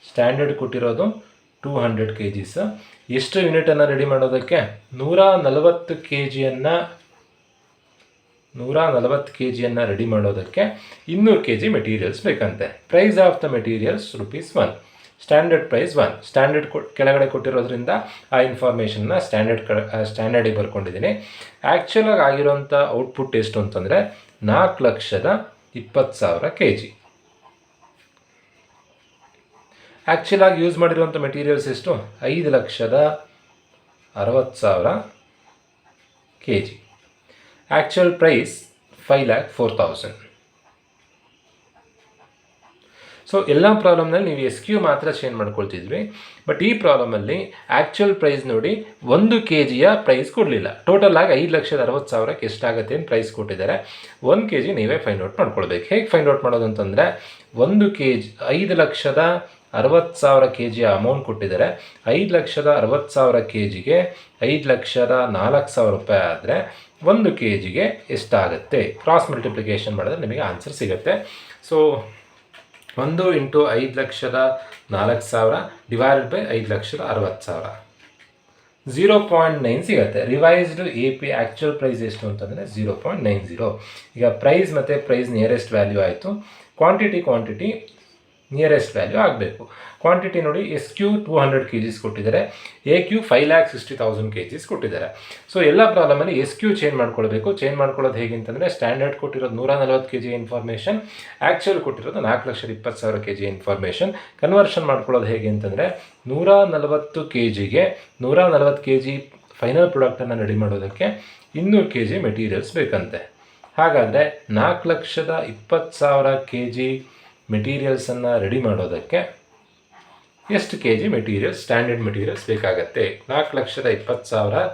Standard ಕೊಟ್ಟಿರೋದು 200 kgs. ಎಷ್ಟು ಯೂನಿಟನ್ನು ರೆಡಿ ಮಾಡೋದಕ್ಕೆ? 140 kgಯನ್ನು ರೆಡಿ ಮಾಡೋದಕ್ಕೆ 200 kg ಮೆಟೀರಿಯಲ್ಸ್ ಬೇಕಂತೆ. Price of the materials ₹1. Standard price 1. Standard ಕೆಳಗಡೆ ಕೊಟ್ಟಿರೋದ್ರಿಂದ ಆ ಇನ್ಫಾರ್ಮೇಷನ್ನ ಸ್ಟ್ಯಾಂಡರ್ಡಿಗೆ ಬರ್ಕೊಂಡಿದ್ದೀನಿ. ಆ್ಯಕ್ಚುಲಾಗಿ ಆಗಿರೋಂಥ ಔಟ್ಪುಟ್ ಎಷ್ಟು ಅಂತಂದರೆ 4,20,000 kg. ಆ್ಯಕ್ಚುಲಾಗಿ ಯೂಸ್ ಮಾಡಿರುವಂಥ ಮೆಟೀರಿಯಲ್ಸ್ ಎಷ್ಟು? 5,60,000 kg. Actual price 5,04,000. ಸೊ ಎಲ್ಲ ಪ್ರಾಬ್ಲಮ್ನಲ್ಲಿ ನೀವು SQ ಮಾತ್ರ ಚೇಂಜ್ ಮಾಡ್ಕೊಳ್ತಿದ್ವಿ. ಬಟ್ ಈ ಪ್ರಾಬ್ಲಮಲ್ಲಿ ಆ್ಯಕ್ಚುಯಲ್ ಪ್ರೈಸ್ ನೋಡಿ 1 kgಯ ಪ್ರೈಸ್ ಕೊಡಲಿಲ್ಲ. ಟೋಟಲ್ ಆಗಿ 5,60,000 ಎಷ್ಟಾಗುತ್ತೆ ಅಂತ ಪ್ರೈಸ್ ಕೊಟ್ಟಿದ್ದಾರೆ. 1 kg ನೀವೇ ಫೈಂಡ್ ಔಟ್ ಮಾಡ್ಕೊಳ್ಬೇಕು. ಹೇಗೆ ಫೈಂಡ್ ಔಟ್ ಮಾಡೋದು ಅಂತಂದರೆ 1 kg 5,60,000 kgಯ ಅಮೌಂಟ್ ಕೊಟ್ಟಿದ್ದಾರೆ. 5,60,000 kgಗೆ 5,04,000 ರೂಪಾಯಿ ಆದರೆ 1 kgಗೆ ಎಷ್ಟಾಗುತ್ತೆ? ಕ್ರಾಸ್ ಮಲ್ಟಿಪ್ಲಿಕೇಶನ್ ಮಾಡಿದ್ರೆ ನಿಮಗೆ ಆನ್ಸರ್ ಸಿಗುತ್ತೆ. ಸೊ 1 × 5,04,000 ಡಿವೈಡೆಡ್ ಬೈ 5,60,000 0.9 ಸಿಗುತ್ತೆ. ರಿವೈಸ್ಡ್ AP ಆ್ಯಕ್ಚುಯಲ್ ಪ್ರೈಸ್ ಎಷ್ಟು ಅಂತಂದರೆ 0.90. ಈಗ ಪ್ರೈಸ್ ಮತ್ತು ಪ್ರೈಸ್ ನಿಯರೆಸ್ಟ್ ವ್ಯಾಲ್ಯೂ ಆಯಿತು. ಕ್ವಾಂಟಿಟಿ ನಿಯರೆಸ್ಟ್ ವ್ಯಾಲ್ಯೂ ಆಗಬೇಕು. ಕ್ವಾಂಟಿಟಿ ನೋಡಿ SQ 200 kgs ಕೊಟ್ಟಿದ್ದಾರೆ, AQ 5,60,000 kgs ಕೊಟ್ಟಿದ್ದಾರೆ. ಸೊ ಎಲ್ಲ ಪ್ರಾಬ್ಲಮಲ್ಲಿ SQ ಚೇಂಜ್ ಮಾಡ್ಕೊಳ್ಬೇಕು. ಚೇಂಜ್ ಮಾಡ್ಕೊಳ್ಳೋದು ಹೇಗೆ ಅಂತಂದರೆ ಸ್ಟ್ಯಾಂಡರ್ಡ್ ಕೊಟ್ಟಿರೋದು 140 kg ಇನ್ಫಾರ್ಮೇಷನ್, ಆ್ಯಕ್ಚುಯಲ್ ಕೊಟ್ಟಿರೋದು 4,20,000 kg ಇನ್ಫಾರ್ಮೇಷನ್. ಕನ್ವರ್ಷನ್ ಮಾಡ್ಕೊಳ್ಳೋದು ಹೇಗೆ ಅಂತಂದರೆ 140 kgಗೆ 140 kg ಫೈನಲ್ ಪ್ರಾಡಕ್ಟನ್ನು ರೆಡಿ ಮಾಡೋದಕ್ಕೆ 200 kg ಮೆಟೀರಿಯಲ್ಸ್ ಬೇಕಂತೆ. ಹಾಗಾದರೆ 4,20,000 kg ಮೆಟೀರಿಯಲ್ಸನ್ನು ರೆಡಿ ಮಾಡೋದಕ್ಕೆ ಎಷ್ಟು kg ಮೆಟೀರಿಯಲ್ಸ್, ಸ್ಟ್ಯಾಂಡರ್ಡ್ ಮೆಟೀರಿಯಲ್ಸ್ ಬೇಕಾಗತ್ತೆ? 4,20,000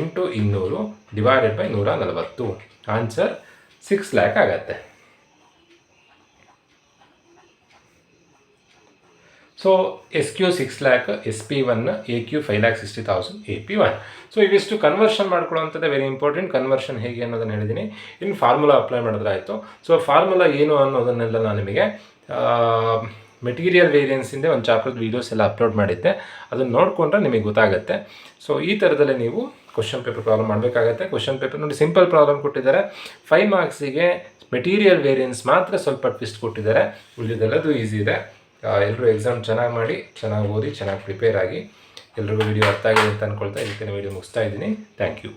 × 200 ಡಿವೈಡೆಡ್ ಬೈ 140. ಆನ್ಸರ್ 6 lakh ಆಗತ್ತೆ. So SQ 6 lakh, SP 1, AQ 5,60,000, AP 1. So ಇವಿಷ್ಟು ಕನ್ವರ್ಷನ್ ಮಾಡ್ಕೊಳ್ಳೋಂಥದ್ದೇ ವೆರಿ ಇಂಪಾರ್ಟೆಂಟ್. ಕನ್ವರ್ಷನ್ ಹೇಗೆ ಅನ್ನೋದನ್ನು ಹೇಳಿದ್ದೀನಿ. ಇನ್ನು ಫಾರ್ಮುಲಾ ಅಪ್ಲೈ ಮಾಡಿದ್ರೆ ಆಯಿತು. ಸೊ ಫಾರ್ಮುಲಾ ಏನು ಅನ್ನೋದನ್ನೆಲ್ಲ ನಾನು ನಿಮಗೆ ಮೆಟೀರಿಯಲ್ ವೇರಿಯನ್ಸಿಂದ ಒಂದು ಚಾಪ್ಟರ್ದು ವೀಡಿಯೋಸ್ ಎಲ್ಲ ಅಪ್ಲೋಡ್ ಮಾಡಿದ್ದೆ, ಅದನ್ನು ನೋಡಿಕೊಂಡ್ರೆ ನಿಮಗೆ ಗೊತ್ತಾಗುತ್ತೆ. ಸೊ ಈ ಥರದಲ್ಲೇ ನೀವು ಕ್ವಶನ್ ಪೇಪರ್ ಪ್ರಾಬ್ಲಮ್ ಮಾಡಬೇಕಾಗತ್ತೆ. ಕ್ವಶನ್ ಪೇಪರ್ ನೋಡಿ ಸಿಂಪಲ್ ಪ್ರಾಬ್ಲಮ್ ಕೊಟ್ಟಿದ್ದಾರೆ. 5 ಮಾರ್ಕ್ಸಿಗೆ ಮೆಟೀರಿಯಲ್ ವೇರಿಯನ್ಸ್ ಮಾತ್ರ ಸ್ವಲ್ಪ ಟ್ವಿಸ್ಟ್ ಕೊಟ್ಟಿದ್ದಾರೆ, ಉಳಿದೆಲ್ಲದು ಈಸಿ ಇದೆ. ಎಲ್ಲರೂ ಎಕ್ಸಾಮ್ ಚೆನ್ನಾಗಿ ಮಾಡಿ, ಚೆನ್ನಾಗಿ ಓದಿ, ಚೆನ್ನಾಗಿ ಪ್ರಿಪೇರ್ ಆಗಿ. ಎಲ್ರಿಗೂ ವಿಡಿಯೋ ಅರ್ಥ ಆಗಿದೆ ಅಂತ ಅಂದ್ಕೊಳ್ತಾ ಇದಕ್ಕೆ ವಿಡಿಯೋ ಮುಗಿಸ್ತಾ ಇದ್ದೀನಿ. Thank you.